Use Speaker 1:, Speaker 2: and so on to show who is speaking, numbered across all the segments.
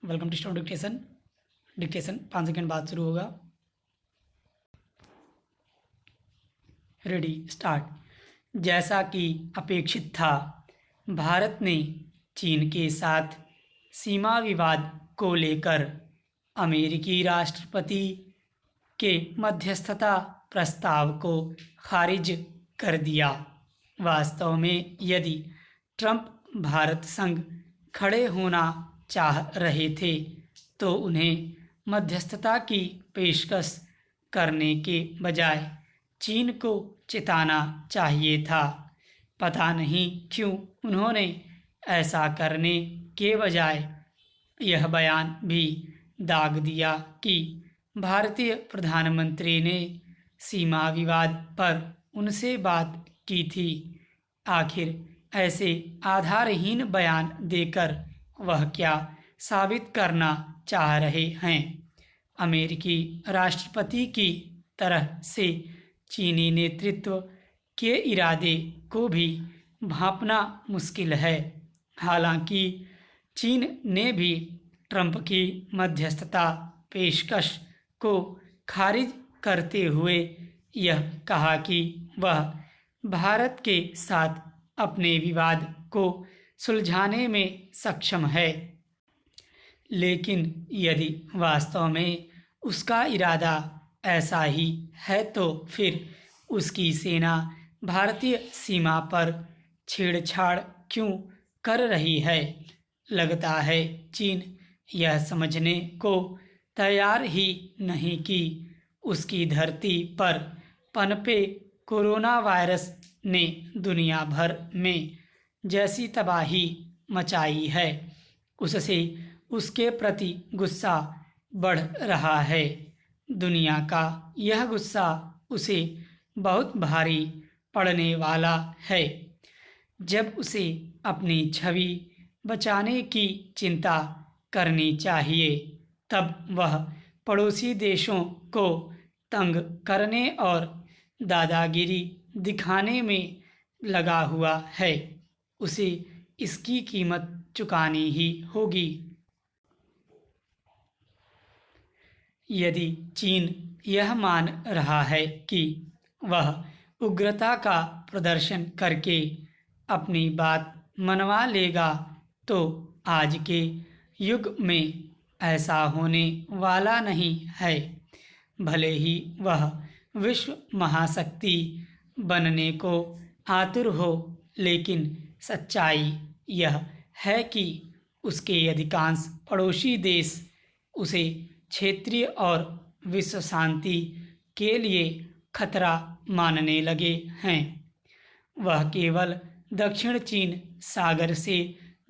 Speaker 1: Welcome to student dictation. Dictation 5 second बाद शुरू होगा। Ready start. जैसा कि अपेक्षित था, भारत ने चीन के साथ सीमा विवाद को लेकर अमेरिकी राष्ट्रपति के मध्यस्थता प्रस्ताव को खारिज कर दिया। वास्तव में यदि ट्रंप भारत संग खड़े होना चाह रहे थे तो उन्हें मध्यस्थता की पेशकश करने के बजाय चीन को चिताना चाहिए था। पता नहीं क्यों उन्होंने ऐसा करने के बजाय यह बयान भी दाग दिया कि भारतीय प्रधानमंत्री ने सीमा विवाद पर उनसे बात की थी। आखिर ऐसे आधारहीन बयान देकर वह क्या साबित करना चाह रहे हैं? अमेरिकी राष्ट्रपति की तरह से चीनी नेतृत्व के इरादे को भी भांपना मुश्किल है। हालांकि चीन ने भी ट्रंप की मध्यस्थता पेशकश को खारिज करते हुए यह कहा कि वह भारत के साथ अपने विवाद को सुलझाने में सक्षम है। लेकिन यदि वास्तव में उसका इरादा ऐसा ही है तो फिर उसकी सेना भारतीय सीमा पर छेड़छाड़ क्यों कर रही है? लगता है चीन यह समझने को तैयार ही नहीं कि उसकी धरती पर पनपे कोरोना वायरस ने दुनिया भर में जैसी तबाही मचाई है, उससे उसके प्रति गुस्सा बढ़ रहा है। दुनिया का यह गुस्सा उसे बहुत भारी पड़ने वाला है। जब उसे अपनी छवि बचाने की चिंता करनी चाहिए, तब वह पड़ोसी देशों को तंग करने और दादागिरी दिखाने में लगा हुआ है। उसे इसकी कीमत चुकानी ही होगी। यदि चीन यह मान रहा है कि वह उग्रता का प्रदर्शन करके अपनी बात मनवा लेगा, तो आज के युग में ऐसा होने वाला नहीं है। भले ही वह विश्व महाशक्ति बनने को आतुर हो, लेकिन सच्चाई यह है कि उसके अधिकांश पड़ोसी देश उसे क्षेत्रीय और विश्व शांति के लिए खतरा मानने लगे हैं। वह केवल दक्षिण चीन सागर से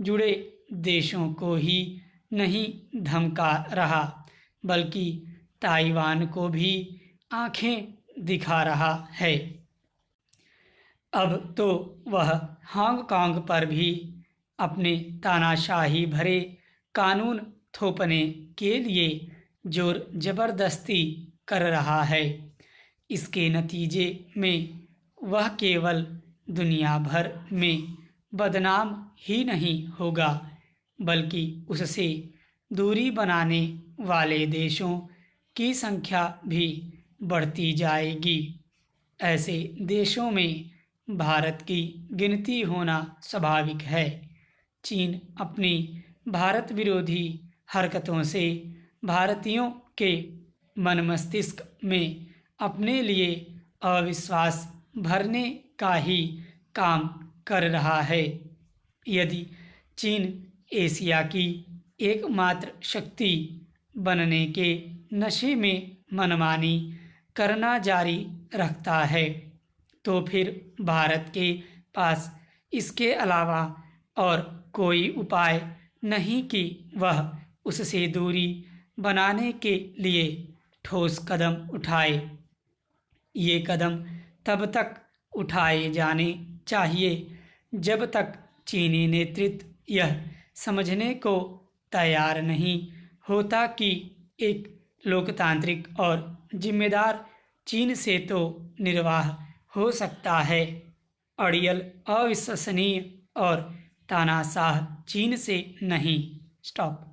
Speaker 1: जुड़े देशों को ही नहीं धमका रहा, बल्कि ताइवान को भी आंखें दिखा रहा है। अब तो वह हांगकांग पर भी अपने तानाशाही भरे कानून थोपने के लिए जोर जबरदस्ती कर रहा है। इसके नतीजे में वह केवल दुनिया भर में बदनाम ही नहीं होगा, बल्कि उससे दूरी बनाने वाले देशों की संख्या भी बढ़ती जाएगी। ऐसे देशों में भारत की गिनती होना स्वाभाविक है। चीन अपनी भारत विरोधी हरकतों से भारतीयों के मन मस्तिष्क में अपने लिए अविश्वास भरने का ही काम कर रहा है। यदि चीन एशिया की एकमात्र शक्ति बनने के नशे में मनमानी करना जारी रखता है, तो फिर भारत के पास इसके अलावा और कोई उपाय नहीं कि वह उससे दूरी बनाने के लिए ठोस कदम उठाए। ये कदम तब तक उठाए जाने चाहिए जब तक चीनी नेतृत्व यह समझने को तैयार नहीं होता कि एक लोकतांत्रिक और जिम्मेदार चीन से तो निर्वाह हो सकता है, अड़ियल अविश्वसनीय और तानाशाह चीन से नहीं। स्टॉप।